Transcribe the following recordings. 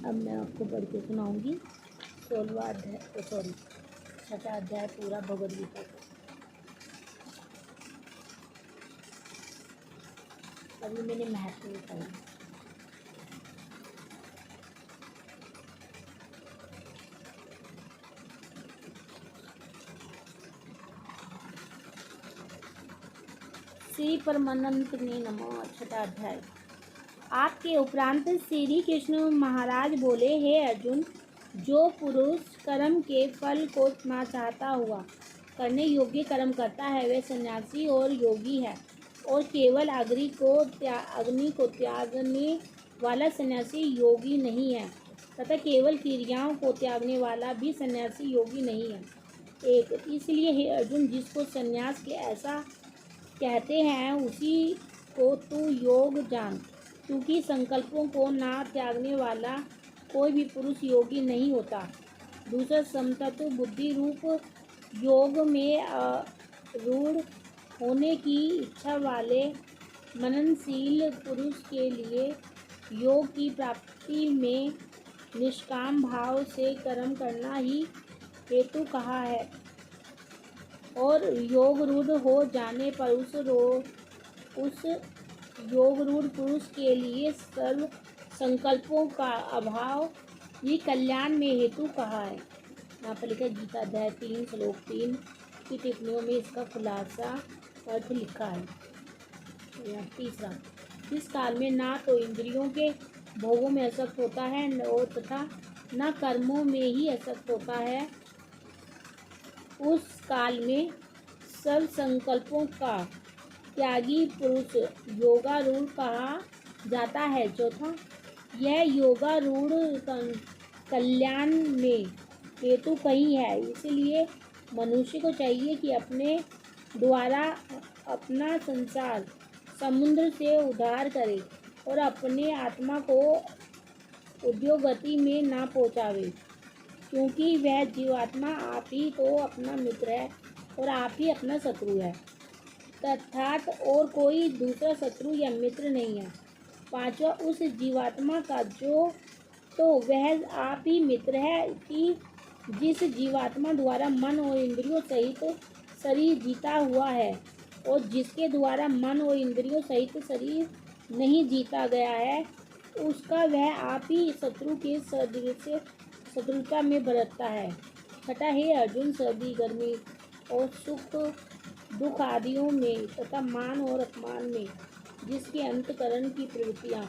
अब मैं आपको पढ़ के सुनाऊंगी 16वां अध्याय, सॉरी 6वां अध्याय पूरा भगवद गीता का। अभी मैंने महत्व बताया। श्री परमानंद ने नमः। 6वां अध्याय। आपके उपरांत श्री कृष्ण महाराज बोले, हे अर्जुन, जो पुरुष कर्म के फल को ना चाहता हुआ करने योग्य कर्म करता है वह सन्यासी और योगी है, और केवल अग्नि को त्यागने वाला सन्यासी योगी नहीं है, तथा केवल क्रियाओं को त्यागने वाला भी सन्यासी योगी नहीं है। एक इसलिए हे अर्जुन, जिसको सन्यास के ऐसा कहते हैं उसी को तू योग जान, क्योंकि संकल्पों को ना त्यागने वाला कोई भी पुरुष योगी नहीं होता। दूसरा, समतत्व बुद्धि रूप योग में रूढ़ होने की इच्छा वाले मननशील पुरुष के लिए योग की प्राप्ति में निष्काम भाव से कर्म करना ही हेतु कहा है, और योग रूढ़ हो जाने पर उस योग रूढ़ पुरुष के लिए सर्व संकल्पों का अभाव ही कल्याण में हेतु कहा है। यहाँ पर लिखा गीता अध्याय 3 श्लोक 3 की टिप्पणियों में इसका खुलासा अर्थ लिखा है। तीसरा, जिस काल में ना तो इंद्रियों के भोगों में आसक्त होता है और तथा न कर्मों में ही आसक्त होता है, उस काल में सब संकल्पों का त्यागी पुरुष योगारूढ़ कहा जाता है। चौथा, यह योगारूढ़ कल्याण में हेतु कही है, इसलिए मनुष्य को चाहिए कि अपने द्वारा अपना संसार समुद्र से उद्धार करे और अपने आत्मा को उद्योगति में ना पहुँचावे, क्योंकि वह जीवात्मा आप ही तो अपना मित्र है और आप ही अपना शत्रु है, अर्थात और कोई दूसरा शत्रु या मित्र नहीं है। पांचवा, उस जीवात्मा का जो तो वह आप ही मित्र है कि जिस जीवात्मा द्वारा मन और इंद्रियों सहित शरीर जीता हुआ है, और जिसके द्वारा मन और इंद्रियों सहित शरीर नहीं जीता गया है, उसका वह आप ही शत्रु के शरीर से शत्रुता में बरतता है। छठा, हे अर्जुन, सर्दी गर्मी और सुख दुख आदियों में तथा मान और अपमान में जिसके अंतकरण की प्रवृत्तियां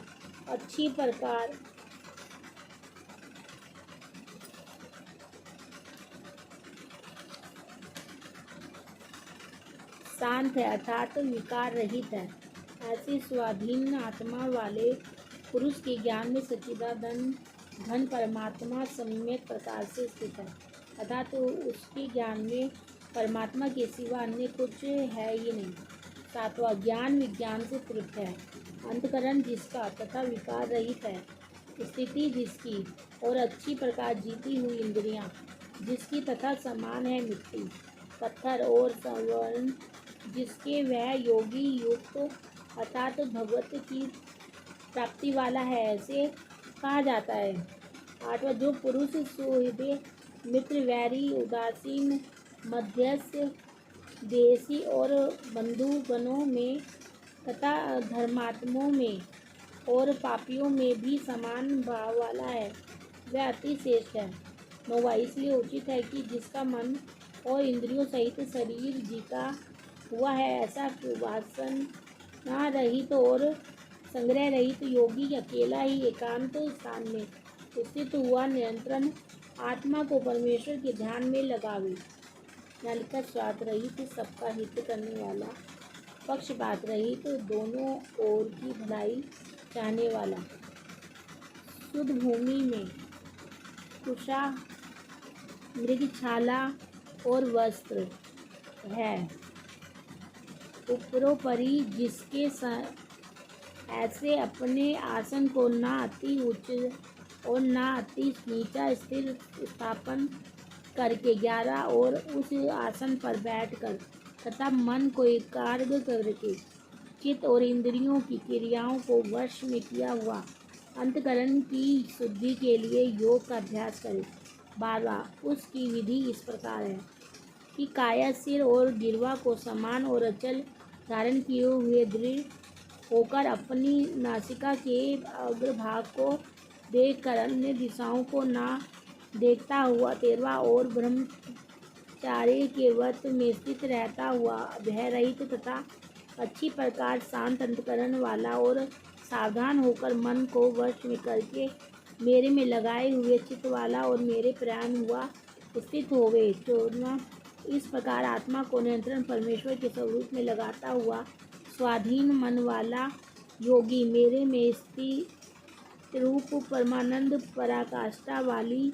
अच्छी प्रकार शांत है अर्थात विकार रहित है, ऐसी स्वाधीन आत्मा वाले पुरुष के ज्ञान में सच्चिदानंद घन परमात्मा सम्यक प्रकार से स्थित है, अर्थात तो उसके ज्ञान में परमात्मा के सिवा अन्य कुछ है ही नहीं। सातवां, ज्ञान विज्ञान से तृप्त है, अंतकरण जिसका तथा विकार रहित है, स्थिति जिसकी और अच्छी प्रकार जीती हुई इंद्रियां जिसकी तथा समान है मिट्टी पत्थर और संवरण जिसके वह योगी युक्त अर्थात भगवत की प्राप्ति वाला है, ऐसे कहा जाता है। आठवां, जो पुरुष सुहृदय मित्र वैरी उदासीन मध्यस्थ देशी और बंधुगणों में तथा धर्मात्मों में और पापियों में भी समान भाव वाला है, वह अति श्रेष्ठ है। नौवां, इसलिए उचित है कि जिसका मन और इंद्रियों सहित शरीर जीता हुआ है, ऐसा वासना रहित और संग्रह रहित योगी अकेला ही एकांत स्थान में स्थित हुआ निरंतर आत्मा को परमेश्वर के ध्यान में लगावे। यहाँ लिखा, स्वार्थ रहित सबका हित करने वाला, पक्षपात रहित दोनों ओर की भलाई चाहने वाला, शुद्ध भूमि में कुशा मृगछाला और वस्त्र है, उपरोपरि जिसके ऐसे अपने आसन को ना अति उच्च और ना अति नीचा स्थिर स्थापन करके 11 और उस आसन पर बैठकर तथा मन को एकाग्र करके चित्त और इंद्रियों की क्रियाओं को वश में किया हुआ अंतकरण की शुद्धि के लिए योग का अभ्यास करें। 12वां, उसकी विधि इस प्रकार है कि काया सिर और गिरवा को समान और अचल धारण किए हुए दृढ़ होकर अपनी नासिका के अग्रभाग को देखकर अन्य दिशाओं को ना देखता हुआ 13वां, और ब्रह्मचार्य के व्रत में स्थित रहता हुआ भय रहित तथा अच्छी प्रकार शांत अंतकरण वाला और सावधान होकर मन को वश में करके मेरे में लगाए हुए चित्त वाला और मेरे प्रयाण हुआ स्थित होवे। 14वां, इस प्रकार आत्मा को नियंत्रण परमेश्वर के स्वरूप में लगाता हुआ स्वाधीन मन वाला योगी मेरे में स्थित रूप परमानंद पराकाष्ठा वाली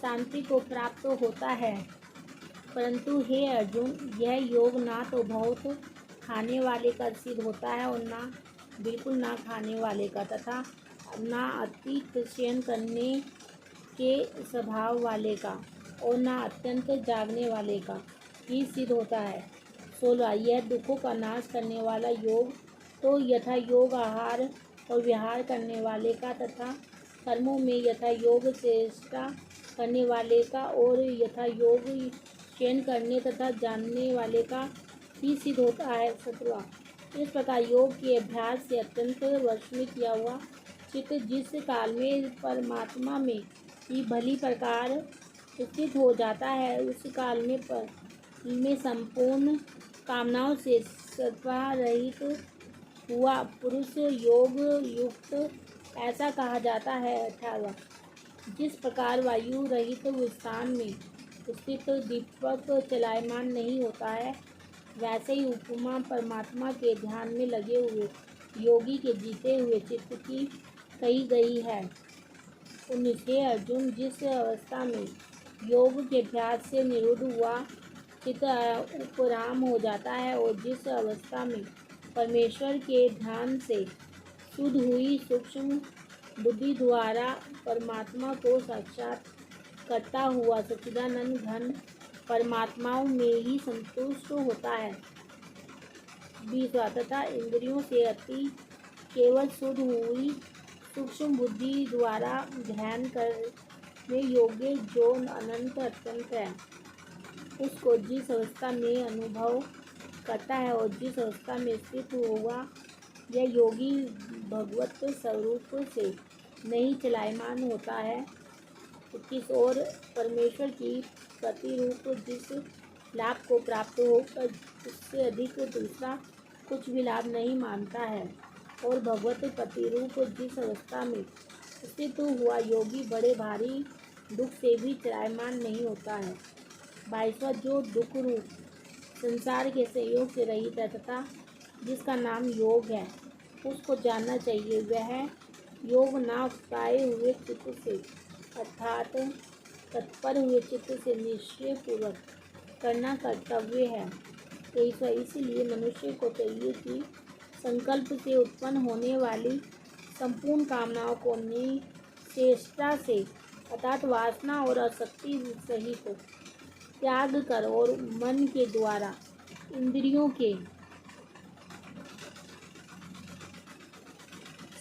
शांति को प्राप्त होता है। परंतु हे अर्जुन, यह योग ना तो बहुत खाने वाले का सिद्ध होता है और ना बिल्कुल ना खाने वाले का, तथा ना अति शयन करने के स्वभाव वाले का और ना अत्यंत जागने वाले का ही सिद्ध होता है। 16, यह दुखों का नाश करने वाला योग तो यथा योग आहार और विहार करने वाले का तथा कर्मों में यथा योग चेष्टा करने वाले का और यथा योग चयन करने तथा जानने वाले का ही सिद्ध होता है। 17, इस प्रकार योग के अभ्यास से अत्यंत वश में किया हुआ चित्त जिस काल में परमात्मा में ही भली प्रकार स्थित हो जाता है, उस काल में संपूर्ण कामनाओं से सत्ता रहित हुआ पुरुष योग युक्त ऐसा कहा जाता है। 18, जिस प्रकार वायु रहित स्थान में स्थित दीपक चलायमान नहीं होता है, वैसे ही उपमा परमात्मा के ध्यान में लगे हुए योगी के जीते हुए चित्त की कही गई है। 19, हे अर्जुन, जिस अवस्था में योग के अभ्यास से निरुद्ध हुआ चित्त उपराम हो जाता है और जिस अवस्था में परमेश्वर के ध्यान से शुद्ध हुई सूक्ष्म बुद्धि द्वारा परमात्मा को साक्षात करता हुआ सच्चिदानंद घन परमात्माओं में ही संतुष्ट होता है। 20वां, तथा इंद्रियों से अति केवल शुद्ध हुई सूक्ष्म बुद्धि द्वारा ध्यान करने योग्य जो अनंत अत्यंत है, उसको जिस अवस्था में अनुभव करता है और जिस अवस्था में स्थित हुआ यह योगी भगवत स्वरूप से नहीं चलायमान होता है। 21, और परमेश्वर की प्रतिरूप जिस लाभ को प्राप्त होकर उससे अधिक दूसरा कुछ भी लाभ नहीं मानता है, और भगवत प्रतिरूप जिस अवस्था में स्थित हुआ योगी बड़े भारी दुख से भी चलायमान नहीं होता है। 22वां, जो दुख रूप संसार के सहयोग से रहित है तथा जिसका नाम योग है, उसको जानना चाहिए। वह योग ना उकताए हुए चित्त से अर्थात तत्पर हुए चित्त से निश्चय पूर्वक करना कर्तव्य है। 23वां, इसीलिए मनुष्य को चाहिए कि संकल्प से उत्पन्न होने वाली संपूर्ण कामनाओं को निश्चेष्टा से अर्थात वासना और आसक्ति सहित त्याग कर और मन के द्वारा इंद्रियों के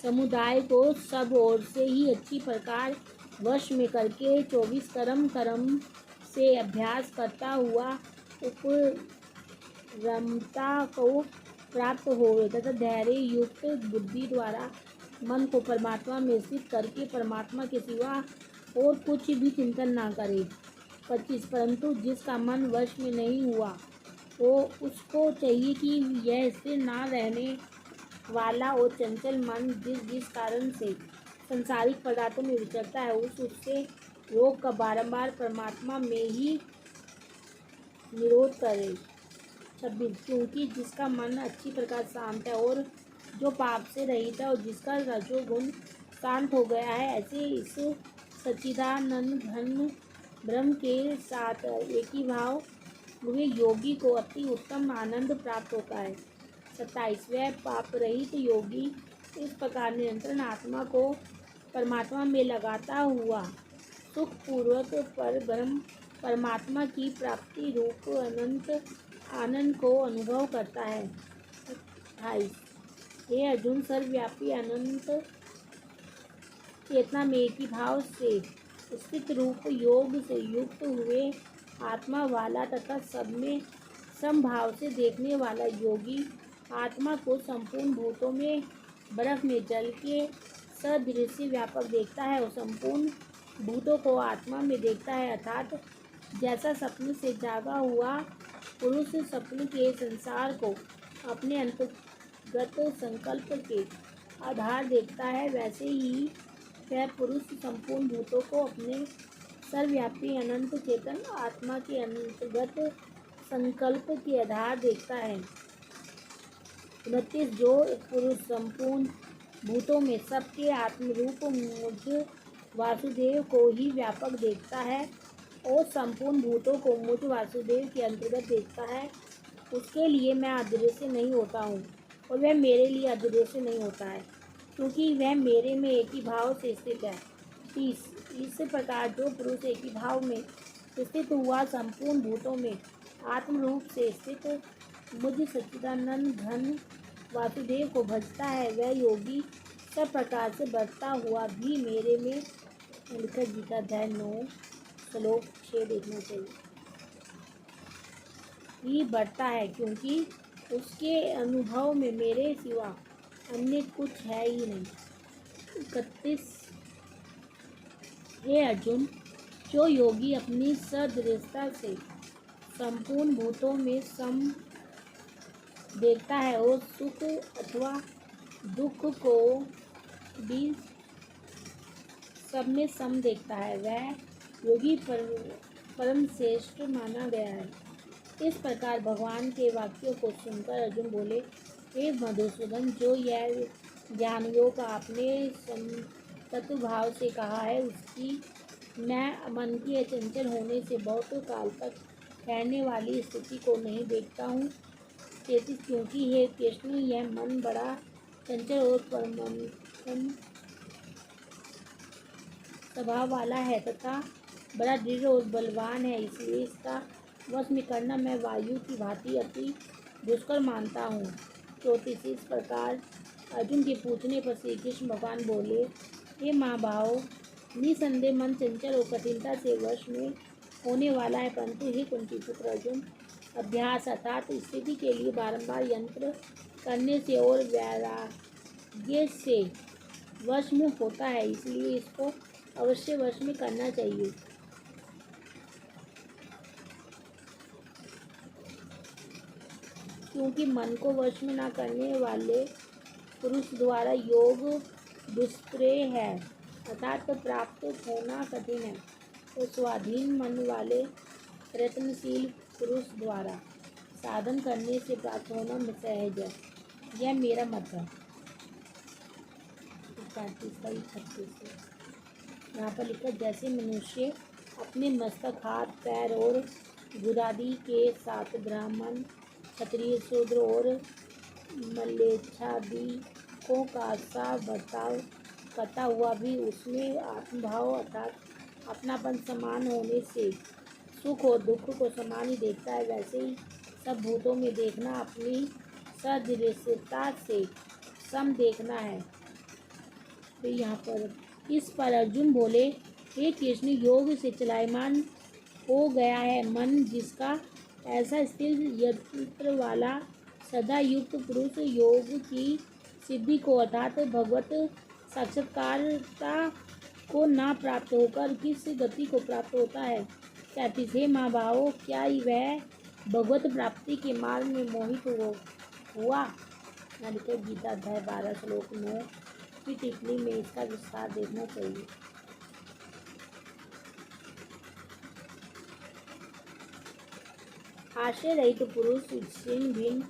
समुदाय को सब ओर से ही अच्छी प्रकार वश में करके 24 कर्म से अभ्यास करता हुआ उपरमता को प्राप्त होवे तथा धैर्य युक्त बुद्धि द्वारा मन को परमात्मा में स्थित करके परमात्मा के सिवा और कुछ भी चिंतन ना करे। 25, परंतु जिसका मन वश में नहीं हुआ वो उसको चाहिए कि यह स्थिर ना रहने वाला और चंचल मन जिस कारण से संसारिक पदार्थों में विचरता है उससे रोग का बारंबार परमात्मा में ही निरोध करे। 26, क्योंकि जिसका मन अच्छी प्रकार शांत है और जो पाप से रहित है और जिसका रजोगुण शांत हो गया है, ऐसे इस सच्चिदानंद घन ब्रह्म के साथ एक ही भाव हुए योगी को अति उत्तम आनंद प्राप्त होता है। 27, वह पाप रहित योगी इस प्रकार निरंतर आत्मा को परमात्मा में लगाता हुआ सुखपूर्वक पर ब्रह्म परमात्मा की प्राप्ति रूप अनंत आनंद को अनुभव करता है। 28 हे अर्जुन, सर्वव्यापी अनंत चेतना में एक ही भाव से स्थित रूप योग से युक्त हुए आत्मा वाला तथा सब में समभाव से देखने वाला योगी आत्मा को संपूर्ण भूतों में बर्फ में जल के सदृश्य व्यापक देखता है और संपूर्ण भूतों को आत्मा में देखता है। अर्थात जैसा सपने से जागा हुआ पुरुष सपने के संसार को अपने अंतर्गत संकल्प के आधार देखता है, वैसे ही वह पुरुष संपूर्ण भूतों को अपने सर्वव्यापी अनंत चेतन आत्मा के अंतर्गत संकल्प के आधार देखता है। 29 जो पुरुष संपूर्ण भूतों में सबके आत्मरूप मुझ वासुदेव को ही व्यापक देखता है और संपूर्ण भूतों को मुझ वासुदेव के अंतर्गत देखता है, उसके लिए मैं अदृश्य नहीं होता हूँ और वह मेरे लिए अदृश्य नहीं होता है, क्योंकि वह मेरे में एक ही भाव से स्थित है। 30 इस प्रकार जो पुरुष एक ही भाव में स्थित हुआ संपूर्ण भूतों में आत्मरूप से स्थित मुझ सच्चिदानंद घन वासुदेव को भजता है, वह योगी सब प्रकार से बढ़ता हुआ भी मेरे में लिखा गीता अध्याय 9 श्लोक 6 देखना चाहिए ही बढ़ता है, क्योंकि उसके अनुभव में मेरे सिवा अन्य कुछ है ही नहीं। 31 हे अर्जुन, जो योगी अपनी सदृशता से संपूर्ण भूतों में सम देखता है और सुख अथवा दुख को भी सब में सम देखता है, वह योगी परम श्रेष्ठ माना गया है। इस प्रकार भगवान के वाक्यों को सुनकर अर्जुन बोले, हे मधुसूदन, जो यह ज्ञान योग आपने तत्व भाव से कहा है, उसकी मैं मन के चंचल होने से बहुत काल तक ठहरने वाली स्थिति को नहीं देखता हूँ। 33 क्योंकि हे कृष्ण, यह मन बड़ा चंचल और परमंथन स्वभाव वाला है तथा बड़ा दृढ़ और बलवान है, इसलिए इसका वश में करना मैं वायु की भांति अति दुष्कर मानता हूँ। 34 इस प्रकार अर्जुन के पूछने पर श्री कृष्ण भगवान बोले, हे महाभाव, निसंदेह मन चंचल और कठिनता से वश में होने वाला है, परंतु हे कुंती पुत्र अर्जुन, अभ्यास अर्थात स्थिति के लिए बारंबार यंत्र करने से और वैराग्य से वश में होता है, इसलिए इसको अवश्य वश में करना चाहिए। क्योंकि मन को वश में न करने वाले पुरुष द्वारा योग दुष्प्रेय है, अर्थात प्राप्त होना कठिन है, तो स्वाधीन मन वाले प्रयत्नशील पुरुष द्वारा साधन करने से प्राप्त होना सहज है। यह मेरा मत है। 36 यहाँ पर लिखा, जैसे मनुष्य अपने मस्तक, हाथ, पैर और गुदादि के साथ ब्राह्मण, क्षत्रिय, शूद्र और मलेच्छादि को का सा बर्ताव करता हुआ भी उसमें आत्मभाव अर्थात अपनापन समान होने से सुख और दुख को समान ही देखता है, वैसे ही सब भूतों में देखना अपनी सदृशता से सम देखना है। तो यहाँ पर इस पर अर्जुन बोले, हे कृष्ण, योग से चलायमान हो गया है मन जिसका, ऐसा स्थिर यंत्र वाला सदा युक्त पुरुष योग की सिद्धि को अर्थात भगवत साक्षात्कारता को ना प्राप्त होकर किस गति को प्राप्त होता है। 37 हे महाभावों, क्या वह भगवत प्राप्ति के मार्ग में मोहित हुआ। गीता अध्याय 12 श्लोक 9 की टिप्पणी में इसका विस्तार देखना चाहिए। आश्रय रहित पुरुष छिन्न भिन्न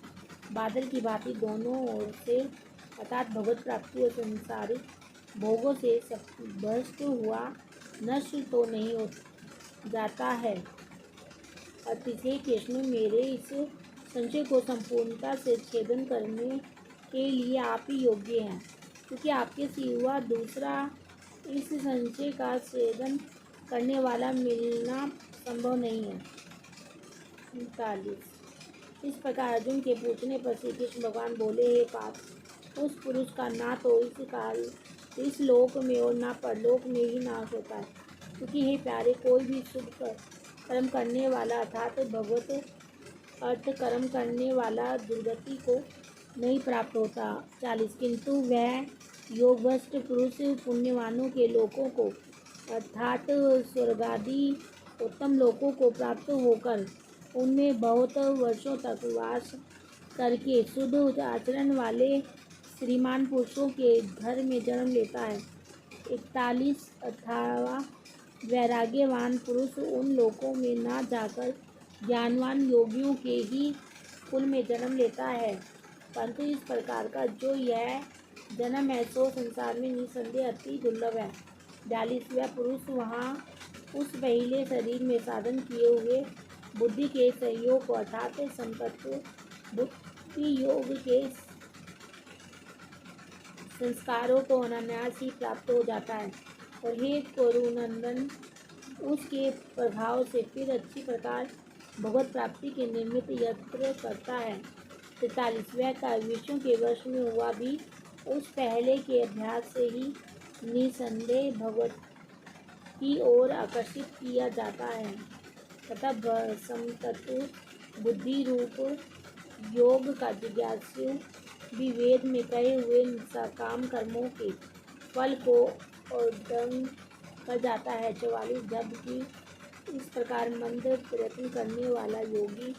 बादल की भांति दोनों ओर से अर्थात भगवत प्राप्ति और संसारिक भोगों से भ्रष्ट हुआ नष्ट तो नहीं हो जाता है। अतिशय कृष्ण, मेरे इस संशय को संपूर्णता से छेदन करने के लिए आप ही योग्य हैं। क्योंकि आपके सिवा दूसरा इस संचय का सेवन करने वाला मिलना संभव नहीं है। 39। इस प्रकार अर्जुन के पूछने पर श्री कृष्ण भगवान बोले, हे पार्थ, उस पुरुष का ना तो इस काल इस लोक में और ना परलोक में ही नाश होता है। क्योंकि हे प्यारे, कोई भी शुभ कर्म करने वाला अर्थात भगवत अर्थ कर्म करने वाला दुर्गति को नहीं प्राप्त होता। 40। किंतु वह योगभ्रष्ट पुरुष पुण्यवानों के लोकों को अर्थात स्वर्गादि उत्तम लोकों को प्राप्त होकर उनमें बहुत वर्षों तक वास करके शुद्ध आचरण वाले श्रीमान पुरुषों के घर में जन्म लेता है। 41। अथवा वैराग्यवान पुरुष उन लोकों में ना जाकर ज्ञानवान योगियों के ही कुल में जन्म लेता है। परंतु इस प्रकार का जो यह जन्म है सो संसार में निसंदेह अति दुर्लभ है। 42। वह पुरुष वहाँ उस पहले शरीर में साधन किए हुए बुद्धि के सहयोग को अर्थात संपत्ति बुद्धि योग के संस्कारों को अनायास ही प्राप्त हो जाता है। और हे कुरुनंदन, उसके प्रभाव से फिर अच्छी प्रकार भगवत प्राप्ति के निमित्त यत्न करता है। 43। वह का विषयों के वश में हुआ भी उस पहले के अभ्यास से ही निसंदेह भगवत की ओर आकर्षित किया जाता है तथा समतत्व बुद्धि रूप योग का जिज्ञासु भी वेद में कहे हुए सकाम कर्मों के फल को उद्दंग कर जाता है। 44। जबकि इस प्रकार मंद प्रयत्न करने वाला योगी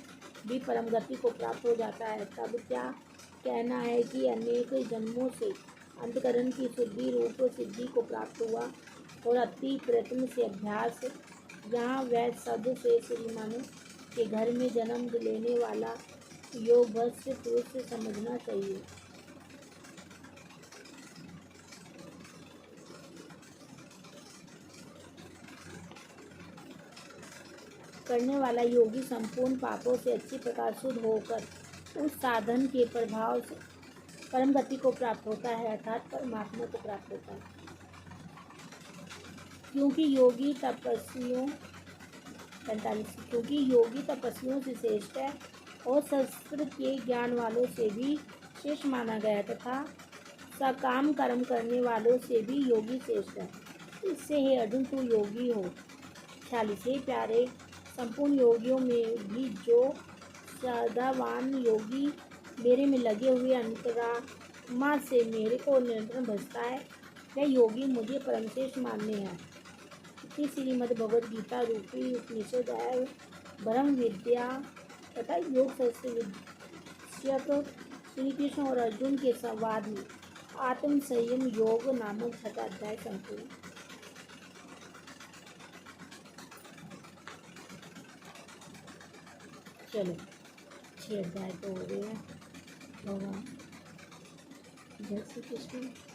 भी परम गति को प्राप्त हो जाता है, तब क्या कहना है कि अनेक जन्मों से अंतकरण की शुद्धि रूप सिद्धि को प्राप्त हुआ और अति प्रयत्न से अभ्यास यहाँ वह सब से श्रीमानों के घर में जन्म लेने वाला योगभ्रष्ट पुरुष से समझना चाहिए। करने वाला योगी संपूर्ण पापों से अच्छी प्रकार शुद्ध होकर उस साधन के प्रभाव से परम गति को प्राप्त होता है अर्थात परमात्मा को प्राप्त होता है। क्योंकि योगी तपस्वियों 45। क्योंकि योगी तपस्वियों से श्रेष्ठ है और शस्त्र के ज्ञान वालों से भी श्रेष्ठ माना गया तथा सकाम कर्म करने वालों से भी योगी श्रेष्ठ है। इससे हे अर्जुन, तू योगी हो। 46। हे प्यारे, संपूर्ण योगियों में भी जो श्रद्धावान योगी मेरे में लगे हुए अंतरात्मा से मेरे को निरंतर भजता है, वह योगी मुझे परमश्रेष्ठ मानने हैं। इसी श्रीमद् भगवद गीता रूपी उपनिषद एवं ब्रह्म विद्या तथा योग शास्त्र विषयक श्री कृष्ण और अर्जुन के संवाद में आत्म संयम योग नामक 6वां अध्याय संपूर्ण। चलो 6 अध्याय तो हो गए हैं। भगवान जय श्री कृष्ण।